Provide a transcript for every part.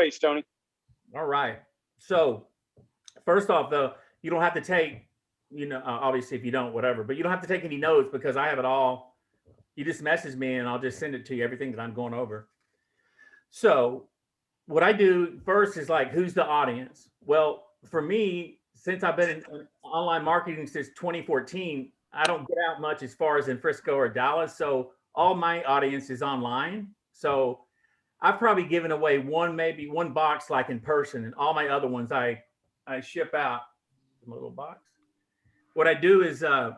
away, Stoney. All right. So first off, though, you don't have to take, obviously if you don't, whatever, but you don't have to take any notes because I have it all. You just message me and I'll just send it to you, everything that I'm going over. So what I do first is like, who's the audience? Well, for me, since I've been in online marketing since 2014, I don't get out much as far as in Frisco or Dallas. So all my audience is online. So I've probably given away maybe one box like in person, and all my other ones I ship out in a little box. What I do is I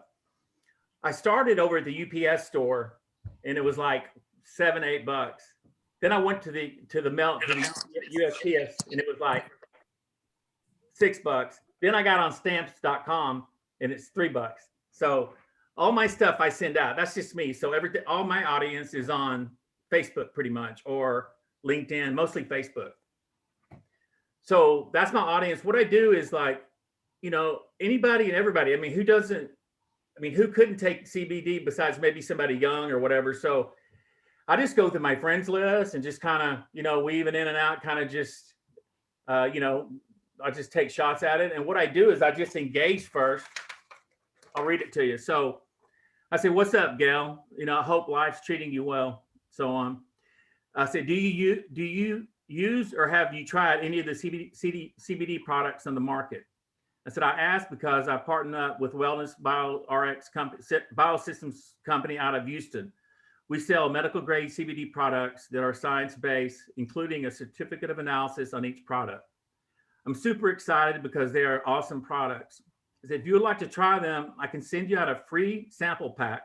started over at the UPS store, and it was like $7-8. Then I went to the USPS, and it was like $6. Then I got on stamps.com, and it's $3. So all my stuff I send out. That's just me. So all my audience is on Facebook pretty much, or LinkedIn, mostly Facebook. So that's my audience. What I do is like, anybody and everybody. I mean, who couldn't take CBD besides maybe somebody young or whatever? So I just go through my friends list and just kind of, weave it in and out, kind of just, I just take shots at it. And what I do is I just engage first. I'll read it to you. So I say, "What's up, Gail? I hope life's treating you well." So on. I said, do you use or have you tried any of the CBD products on the market? I said, I asked because I partnered up with Wellness Biosystems company out of Houston. We sell medical grade CBD products that are science-based, including a certificate of analysis on each product. I'm super excited because they are awesome products. I said, if you would like to try them, I can send you out a free sample pack.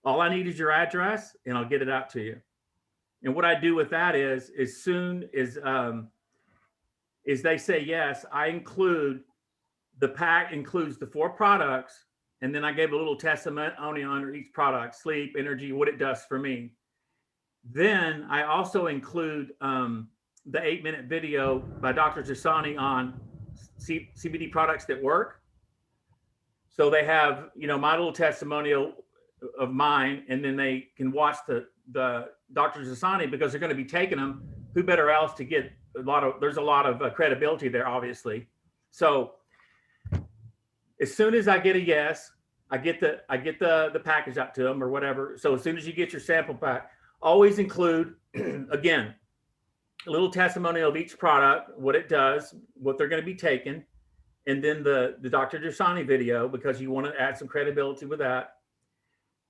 All I need is your address and I'll get it out to you. And what I do with that is, as soon as they say yes, the pack includes the 4 products, and then I gave a little testimony under each product: sleep, energy, what it does for me. Then I also include the 8-minute video by Dr. Jasani on CBD products that work. So they have, my little testimonial of mine, and then they can watch the Dr. Zasani, because they're going to be taking them. Who better else to get there's a lot of credibility there, obviously. So as soon as I get a yes, I get the package out to them or whatever. So as soon as you get your sample pack, always include, again, a little testimonial of each product, what it does, what they're going to be taking, and then the Dr. Jasani video, because you want to add some credibility with that.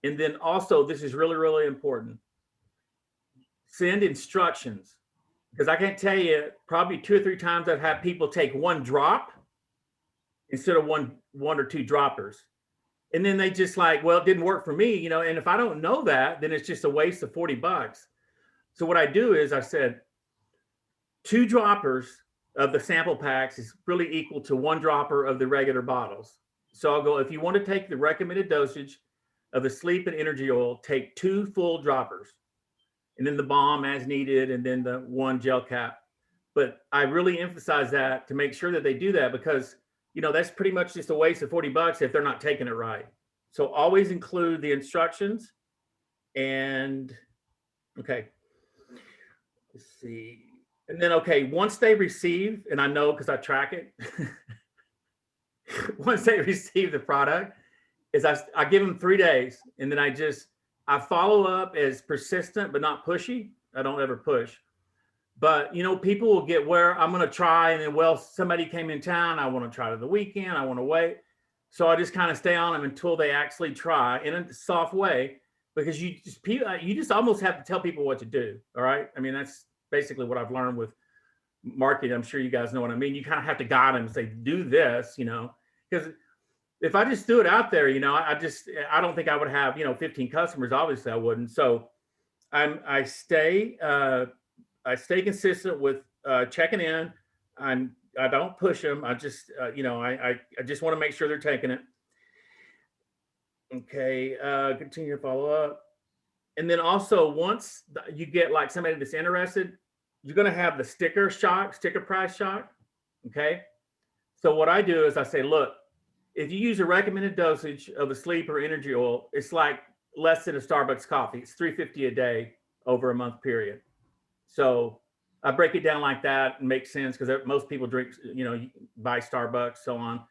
And then also, this is really, really important. Send instructions, because I can't tell you, probably 2 or 3 times I've had people take 1 drop instead of one or 2 droppers. And then they just like, well, it didn't work for me, and if I don't know that, then it's just a waste of $40. So what I do is I said 2 droppers of the sample packs is really equal to 1 dropper of the regular bottles. So I'll go, if you want to take the recommended dosage of the sleep and energy oil, take 2 full droppers, and then the balm as needed, and then the 1 gel cap. But I really emphasize that to make sure that they do that, because that's pretty much just a waste of $40 if they're not taking it right. So always include the instructions. And okay, let's see. And then, okay, once they receive, and I know because I track it, once they receive the product, is I give them 3 days, and then I follow up as persistent but not pushy. I don't ever push. But people will get where I'm going to try, and then, well, somebody came in town, I want to try to the weekend, I want to wait. So I just kind of stay on them until they actually try in a soft way, because you just almost have to tell people what to do. All right. I mean, that's basically what I've learned with marketing. I'm sure you guys know what I mean. You kind of have to guide them and say, do this, because if I just threw it out there, I don't think I would have, 15 customers. Obviously I wouldn't. So I stay consistent with checking in. I don't push them. I just, I just want to make sure they're taking it. Okay. Continue to follow up. And then also, once you get like somebody that's interested, you're going to have the sticker price shock. Okay. So what I do is I say, look, if you use a recommended dosage of the sleep or energy oil, it's like less than a Starbucks coffee. It's $3.50 a day over a month period. So I break it down like that and makes sense because most people drink, buy Starbucks, so on.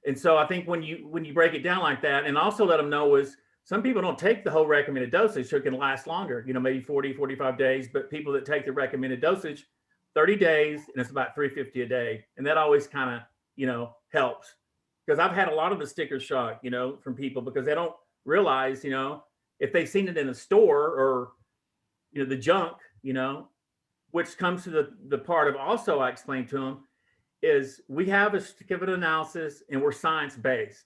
And so I think when you break it down like that, and also let them know is some people don't take the whole recommended dosage, so it can last longer, maybe 40, 45 days. But people that take the recommended dosage, 30 days, and it's about 350 a day. And that always kind of, helps. Because I've had a lot of the sticker shock, from people because they don't realize, if they've seen it in a store or, the junk, which comes to the part of also I explained to them is we have a certificate analysis and we're science based.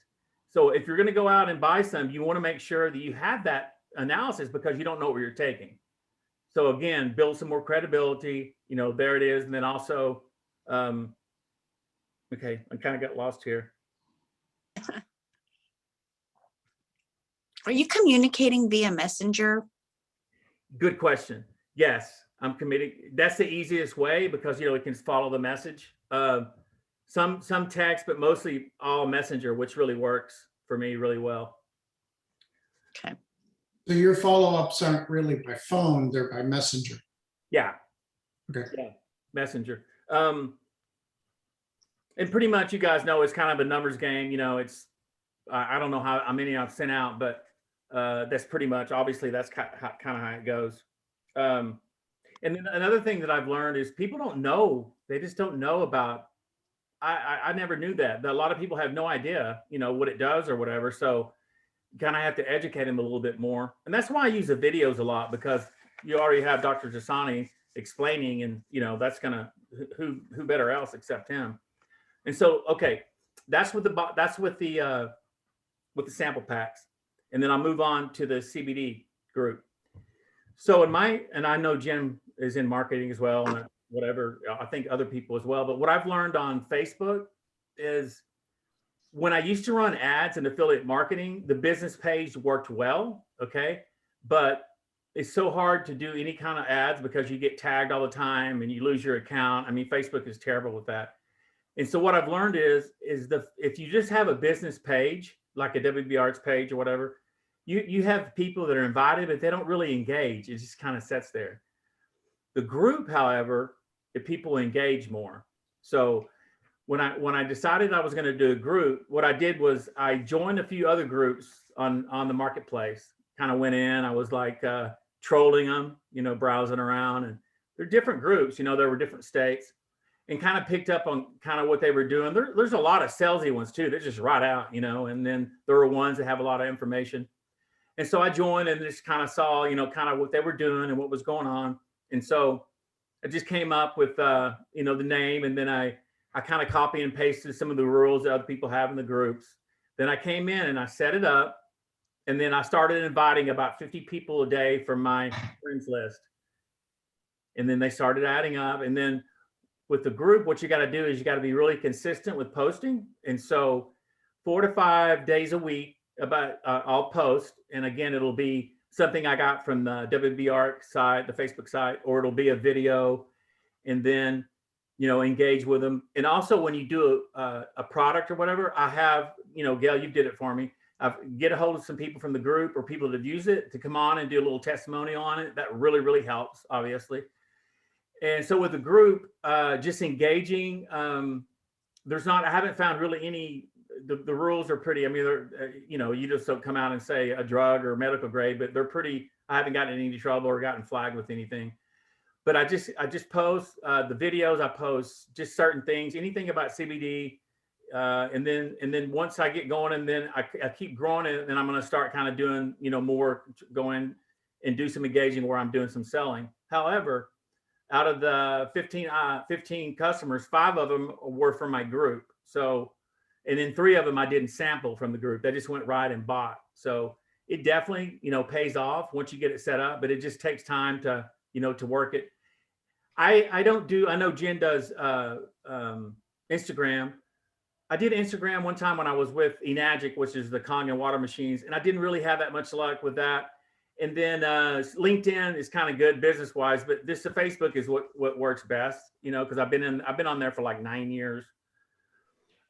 So if you're going to go out and buy some, you want to make sure that you have that analysis because you don't know what you're taking. So again, build some more credibility, there it is. And then also, okay, I kind of got lost here. Are you communicating via Messenger? Good question. Yes, I'm committed. That's the easiest way because, it can follow the message. Some text, but mostly all Messenger, which really works for me really well. Okay. So your follow-ups aren't really by phone, they're by Messenger. Yeah. Okay. Yeah, Messenger. And pretty much you guys know it's kind of a numbers game. It's I don't know how many I've sent out, but that's pretty much, obviously that's kind of how it goes. And then another thing that I've learned is people don't know. They just don't know about. I never knew that. A lot of people have no idea, what it does or whatever. So you kind of have to educate them a little bit more. And that's why I use the videos a lot because you already have Dr. Jasani explaining, and that's gonna who better else except him. And so, okay, that's with the sample packs, and then I'll move on to the CBD group. So and I know Jim is in marketing as well, and whatever, I think other people as well. But what I've learned on Facebook is when I used to run ads and affiliate marketing, the business page worked well, okay? But it's so hard to do any kind of ads because you get tagged all the time and you lose your account. I mean, Facebook is terrible with that. And so what I've learned is if you just have a business page, like a WB Arts page or whatever, you have people that are invited, but they don't really engage. It just kind of sits there. The group, however, the people engage more. So when I decided I was going to do a group, what I did was I joined a few other groups on the marketplace. Kind of went in, I was like trolling them, browsing around, and they're different groups. There were different states, and kind of picked up on kind of what they were doing. There's a lot of salesy ones too. They're just right out, and then there were ones that have a lot of information. And so I joined and just kind of saw, kind of what they were doing and what was going on. And so I just came up with, the name, and then I kind of copy and pasted some of the rules that other people have in the groups. Then I came in and I set it up, and then I started inviting about 50 people a day from my friends list. And then they started adding up. And then with the group, what you got to do is you got to be really consistent with posting. And so 4 to 5 days a week, I'll post. And again, it'll be something I got from the WBR site, the Facebook site, or it'll be a video, and then, engage with them. And also when you do a product or whatever, I have, Gail, you did it for me. I get a hold of some people from the group or people that have used it to come on and do a little testimonial on it. That really, really helps, obviously. And so with the group, just engaging, I haven't found really any, the rules are pretty, I mean, they're, you just don't come out and say a drug or medical grade, but they're pretty, I haven't gotten in any trouble or gotten flagged with anything. But I just post the videos, I post just certain things, anything about CBD. And then once I get going, and then I keep growing it, and then I'm going to start kind of doing, more, going and do some engaging where I'm doing some selling. However, out of the 15 customers, 5 of them were from my group. So, and then 3 of them I didn't sample from the group. They just went right and bought. So it definitely, pays off once you get it set up, but it just takes time to, to work it. I know Jen does Instagram. I did Instagram one time when I was with Enagic, which is the Kangen water machines, and I didn't really have that much luck with that. And then LinkedIn is kind of good business wise, but the Facebook is what works best, because I've been on there for like 9 years.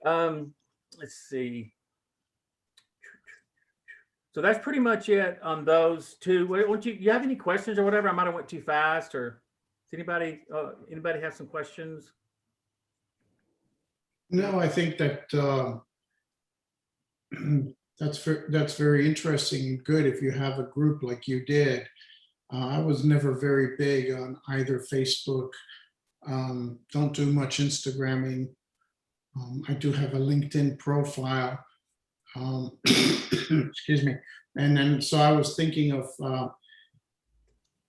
Let's see. So that's pretty much it on those two. You have any questions or whatever? I might have went too fast or. Anybody have some questions? No, I think that that's very interesting and good if you have a group like you did. I was never very big on either Facebook. Don't do much Instagramming. I do have a LinkedIn profile. Excuse me. And then, so I was thinking of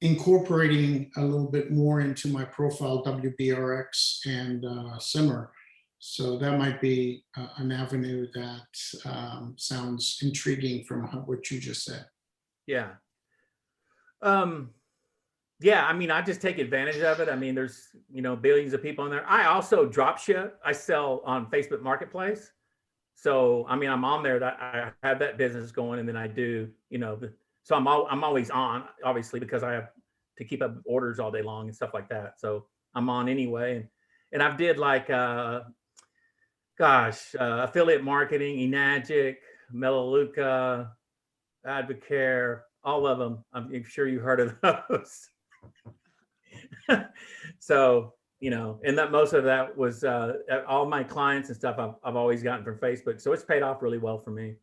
incorporating a little bit more into my profile, WBRX and Simmer. So that might be an avenue that sounds intriguing from what you just said. Yeah. Yeah, I mean, I just take advantage of it. I mean, there's, billions of people on there. I also drop ship. I sell on Facebook Marketplace. So, I mean, I'm on there, that I have that business going, and then I do, so I'm always on, obviously, because I have to keep up with orders all day long and stuff like that. So I'm on anyway. And I've did like, affiliate marketing, Enagic, Melaleuca, Advocare, all of them. I'm sure you've heard of those. So, and that most of that was all my clients and stuff I've always gotten from Facebook. So it's paid off really well for me.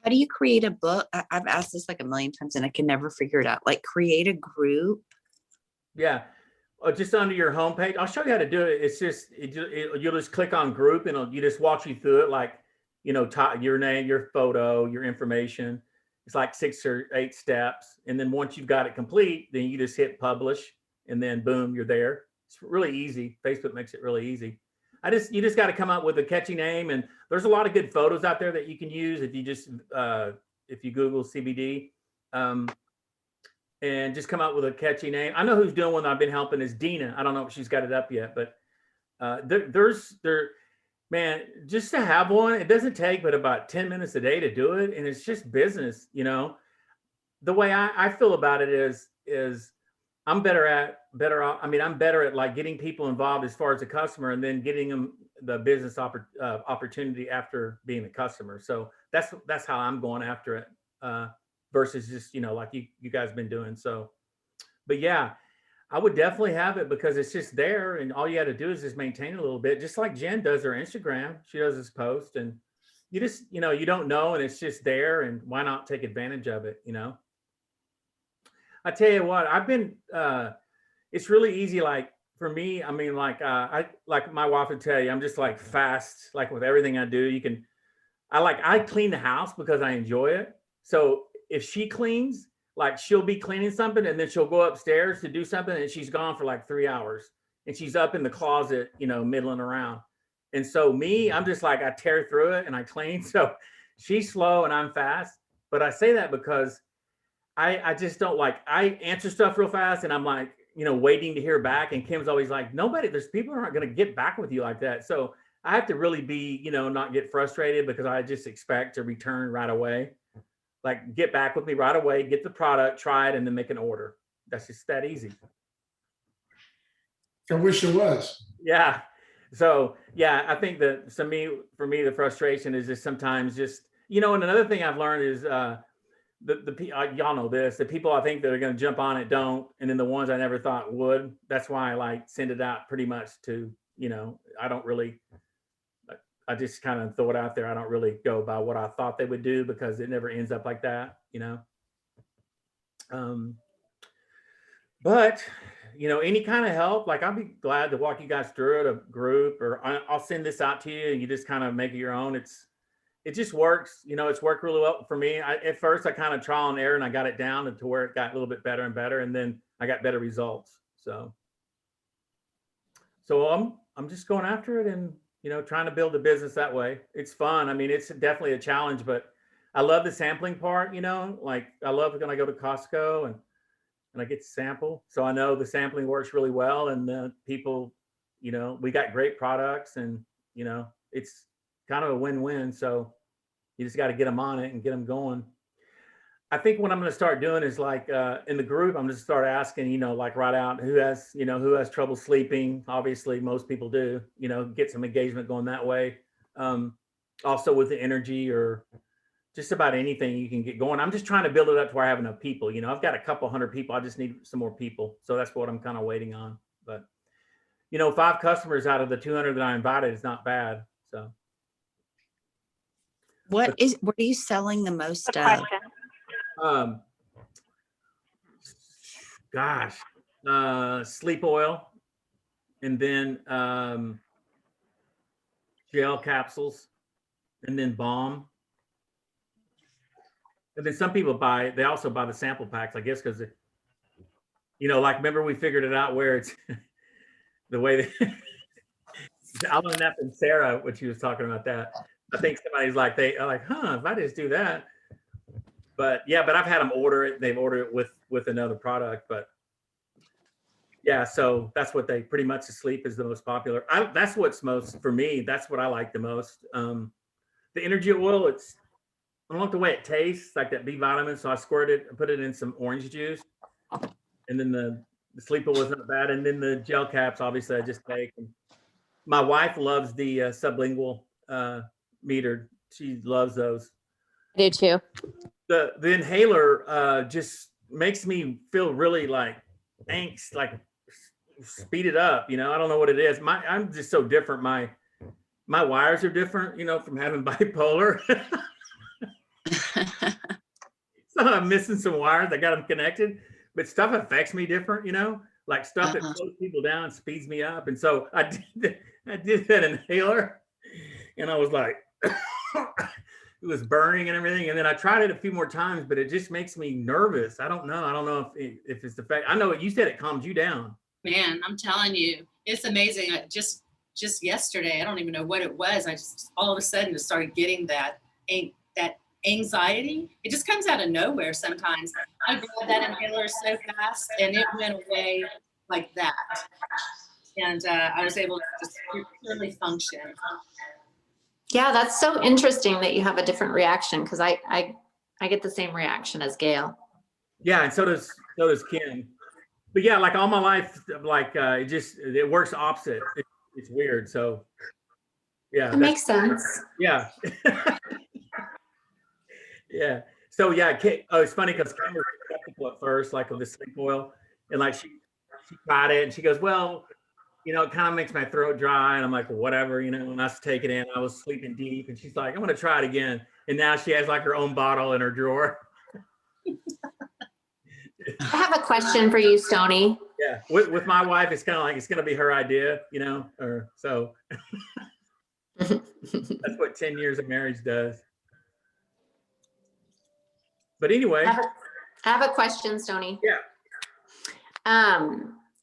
How do you create a book? I've asked this like a million times and I can never figure it out. Like create a group. Yeah. Just under your homepage, I'll show you how to do it. It's just, you'll just click on group and you just walk you through it. Like, your name, your photo, your information. It's like 6 or 8 steps. And then once you've got it complete, then you just hit publish and then boom, you're there. It's really easy. Facebook makes it really easy. You just got to come up with a catchy name. And there's a lot of good photos out there that you can use if you just, if you Google CBD, and just come up with a catchy name. I know who's doing one that I've been helping is Dina. I don't know if she's got it up yet, but man, just to have one, it doesn't take but about 10 minutes a day to do it. And it's just business, The way I feel about it is I'm better at like getting people involved as far as a customer and then getting them the business opportunity after being a customer. So that's how I'm going after it, versus just, like you guys have been doing. So, but yeah, I would definitely have it because it's just there and all you got to do is just maintain it a little bit, just like Jen does her Instagram. She does this post and you just, you don't know, and it's just there, and why not take advantage of it? I tell you what, I've been, it's really easy. Like for me, I mean, like my wife would tell you, I'm just like fast, like with everything I do. I clean the house because I enjoy it. So if she cleans, like she'll be cleaning something and then she'll go upstairs to do something and she's gone for like 3 hours and she's up in the closet, middling around. And so I'm just like, I tear through it and I clean. So she's slow and I'm fast. But I say that because I just don't I answer stuff real fast and I'm like, waiting to hear back. And Kim's always like, there's people who aren't going to get back with you like that. So I have to really be, not get frustrated because I just expect to return right away. Like get back with me right away, get the product, try it, and then make an order. That's just that easy. I wish it was. Yeah. So yeah, I think that for me, the frustration is just sometimes just, and another thing I've learned is y'all know this, the people I think that are going to jump on it don't, and then the ones I never thought would. That's why I send it out pretty much to, I don't really. I just kind of throw it out there. I don't really go by what I thought they would do because it never ends up like that, But, any kind of help, I'll be glad to walk you guys through it, a group, or I'll send this out to you and you just kind of make it your own. It just works. It's worked really well for me. At first I kind of trial and error and I got it down to where it got a little bit better and better. And then I got better results. So I'm just going after it and, trying to build a business that way. It's fun. I mean, it's definitely a challenge, but I love the sampling part, I love when I go to Costco and I get to sample. So I know the sampling works really well and people, we got great products and, it's kind of a win-win. So you just got to get them on it and get them going. I think what I'm going to start doing is in the group, I'm going to start asking, right out who has trouble sleeping. Obviously, most people do, get some engagement going that way. Also with the energy or, just about anything you can get going. I'm just trying to build it up to where I have enough people. You know, I've got a couple hundred people. I just need some more people. So that's what I'm kind of waiting on. But, you know, 5 customers out of the 200 that I invited is not bad. So, What are you selling the most Good of? question. um, gosh, sleep oil, and then gel capsules, and then balm. And then some people they also buy the sample packs, I guess, because, you know, like, remember we figured it out where it's the way that I learned that from Sarah when she was talking about that. I think somebody's like, if I just do that. But yeah, but I've had them order it. They've ordered it with another product, but yeah, so that's what they pretty much, sleep is the most popular. That's what's most, for me, that's what I like the most. The energy oil, I don't like the way it tastes, like that B vitamin. So I squirted and put it in some orange juice. And then the sleep oil wasn't bad. And then the gel caps, obviously I just take. And my wife loves the sublingual meter. She loves those. I do too. The inhaler just makes me feel really like angst, like speed it up. You know, I don't know what it is. I'm just so different. My wires are different, you know, from having bipolar. So I'm missing some wires. I got them connected, but stuff affects me different, you know, like stuff that slows people down speeds me up. And so I did that inhaler, and I was like, it was burning and everything. And then I tried it a few more times, but it just makes me nervous. I don't know if it's the fact. I know you said it calms you down. Man, I'm telling you, it's amazing. Just yesterday, I don't even know what it was. I just all of a sudden just started getting that anxiety. It just comes out of nowhere sometimes. I grabbed that inhaler so fast and it went away like that. And I was able to just purely function. Yeah, that's so interesting that you have a different reaction, because I get the same reaction as Gail. Yeah, and so does Kim. But yeah, like all my life, like it works opposite. It's weird. So yeah, It makes sense. Yeah. Yeah. So yeah, it's funny because Kim was skeptical at first, like, of the sleep oil, and like she tried it and she goes, well, you know, it kind of makes my throat dry, and I'm like, well, whatever, you know. And I take it in. I was sleeping deep, and she's like, I'm gonna try it again. And now she has like her own bottle in her drawer. I have a question for you, Stony. Yeah, with my wife, it's kind of like it's gonna be her idea, you know, or so. That's what 10 years of marriage does. But anyway, I have a question, Stony. Yeah.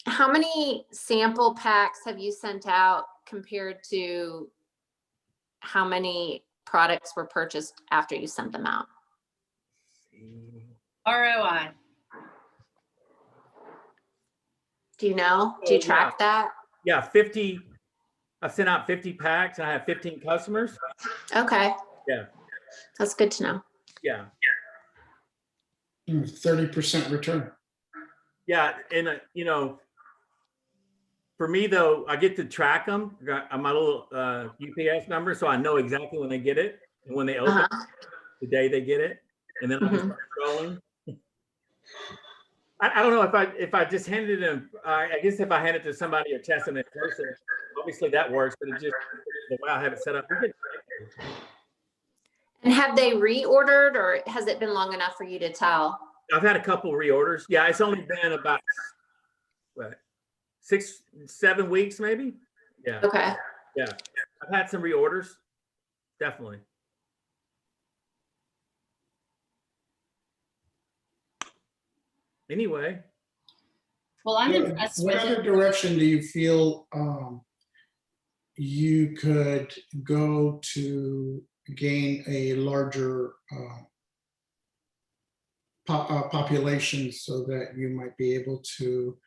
How many sample packs have you sent out compared to how many products were purchased after you sent them out? ROI. Do you know? Do you track that? Yeah, 50. I've sent out 50 packs, and I have 15 customers. Okay. Yeah. That's good to know. Yeah. 30% return. Yeah, and you know, for me though, I get to track them. I got my little UPS number, so I know exactly when they get it and when they open the day they get it, and then I just start scrolling. I don't know if I just handed them. I guess if I hand it to somebody or test them in person, obviously that works. But it just the way I have it set up. And have they reordered, or has it been long enough for you to tell? I've had a couple reorders. Yeah, it's only been about 6-7 weeks, maybe. Yeah. Okay. Yeah, I've had some reorders, definitely. Anyway. Well, I'm impressed What with other it. direction do you feel you could go to gain a larger population so that you might be able to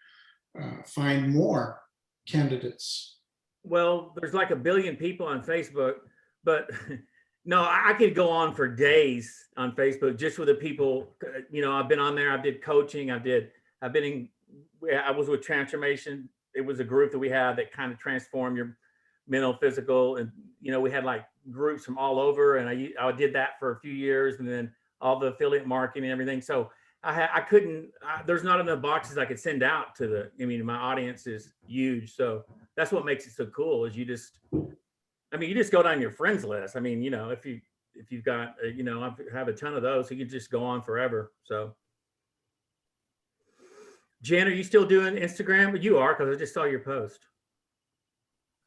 find more candidates? Well, there's like 1 billion people on Facebook, but no, I could go on for days on Facebook just with the people. You know, I've been on there. I did coaching. I was with Transformation. It was a group that we had that kind of transformed mental, physical, and we had like groups from all over, and I did that for a few years, and then all the affiliate marketing and everything. So I couldn't. There's not enough boxes I could send out to the. I mean, my audience is huge, so that's what makes it so cool. Is you just go down your friends list. I mean, if you've got, I have a ton of those, so you can just go on forever. So, Jen, are you still doing Instagram? You are, because I just saw your post.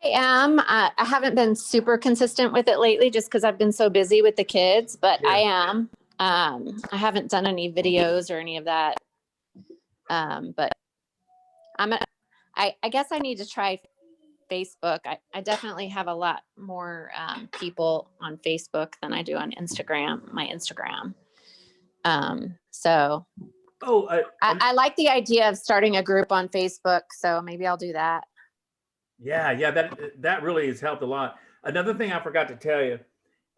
I am. I haven't been super consistent with it lately just because I've been so busy with the kids, but Yeah. I am. I haven't done any videos or any of that. But I guess I need to try Facebook. I definitely have a lot more people on Facebook than I do on Instagram, my Instagram. So Oh, I like the idea of starting a group on Facebook. So maybe I'll do that. yeah, that really has helped a lot. Another thing I forgot to tell you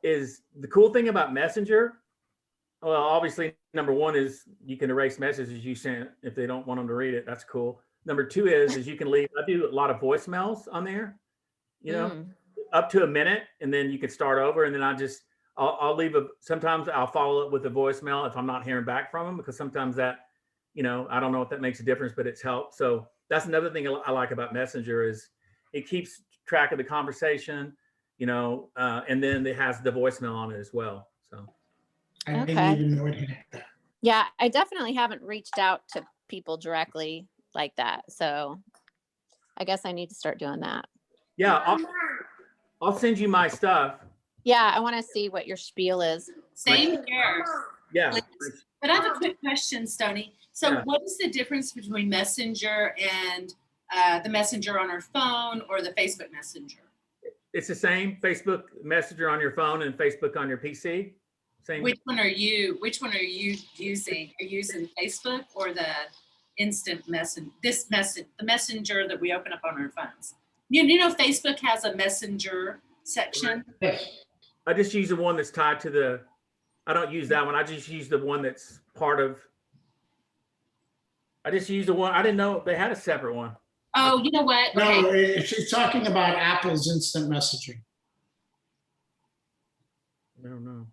is the cool thing about Messenger. Well, obviously, number one is you can erase messages you sent if they don't want them to read it. That's cool. Number two is you can leave. I do a lot of voicemails on there, up to a minute, and then you can start over. And then I'll leave sometimes I'll follow up with a voicemail if I'm not hearing back from them, because sometimes that, I don't know if that makes a difference, but it's helped. So that's another thing I like about Messenger is it keeps track of the conversation, and then it has the voicemail on it as well. So. I Okay. didn't even know it had that. Yeah, I definitely haven't reached out to people directly like that. So I guess I need to start doing that. Yeah, I'll send you my stuff. Yeah, I want to see what your spiel is. Same here. Yeah. But I have a quick question, Stony. So Yeah. what is the difference between Messenger and the Messenger on our phone or the Facebook Messenger? It's the same Facebook Messenger on your phone and Facebook on your PC. Same. Which one are you using? Are you using Facebook or the instant message? The messenger that we open up on our phones. You know, Facebook has a messenger section. Yes. I just use the one that's tied to I don't use that one. I just use the one that's part of. I just use the one. I didn't know they had a separate one. Oh, you know what? No, Okay. she's talking about Apple's instant messaging. I don't know.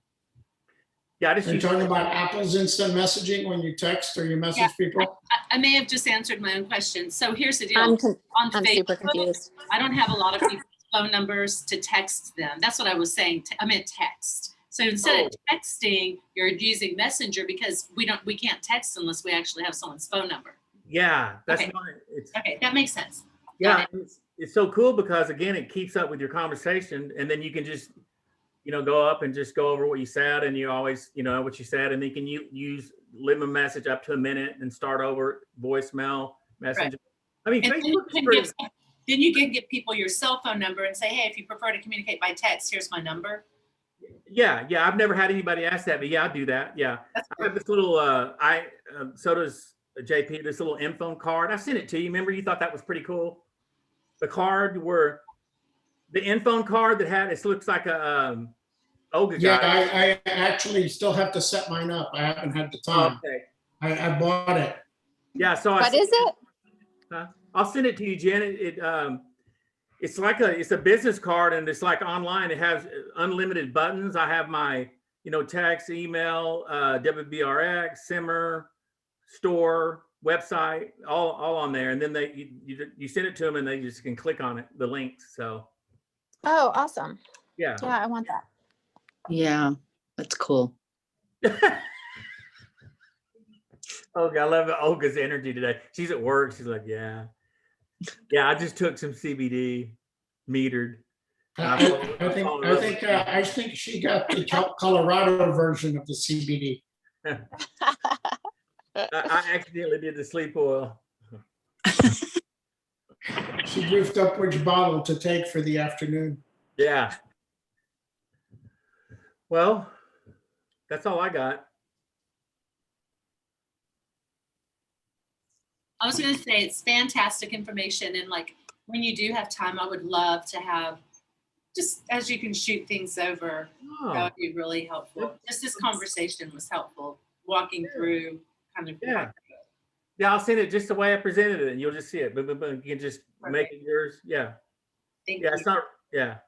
Yeah, I just You're use. talking about Apple's instant messaging when you text or you message Yeah. people? I may have just answered my own question. So here's the deal. I'm On super Facebook, confused. I don't have a lot of people's phone numbers to text them. That's what I was saying. I meant text. So instead of texting, you're using Messenger because we can't text unless we actually have someone's phone number. Yeah, that's Okay. fine. It's Okay, that makes sense. yeah, it's so cool because again, it keeps up with your conversation, and then you can just go up and just go over what you said, and you always what you said, and then you can leave a message up to a minute and start over voicemail messenger. I mean, And Facebook is pretty. then you can give people your cell phone number and say, hey, if you prefer to communicate by text, here's my number. Yeah, I've never had anybody ask that, but yeah, I do that. Yeah, That's I have this little. So does JP. This little info card. I sent it to you. Remember, you thought that was pretty cool. The card where the info card that had it looks like a Olga Yeah, guy. I actually still have to set mine up. I haven't had the Oh, time. okay. I bought it. Yeah, so What is it? I'll send it to you, Jen. It's like it's a business card, and it's like online. It has unlimited buttons. I have my text, email, WBRX, Simmer, store, website, all on there, and then you send it to them, and they just can click on it, the links. So Oh, awesome. yeah. Yeah, I want that. Yeah, that's cool. Olga, I love Olga's energy today. She's at work. She's like, yeah, I just took some CBD, metered. I think she got the Colorado version of the CBD. I accidentally did the sleep oil. She goofed up which bottle to take for the afternoon. Yeah. Well, that's all I got. I was going to say it's fantastic information. And like when you do have time, I would love to have just as you can shoot things over. That Oh, would be really helpful. Just this conversation was helpful, walking through kind of. Yeah. I'll send it just the way I presented it, and you'll just see it. Boom, boom, boom. You can just make it yours. Yeah. Thank Yeah, you. Yeah.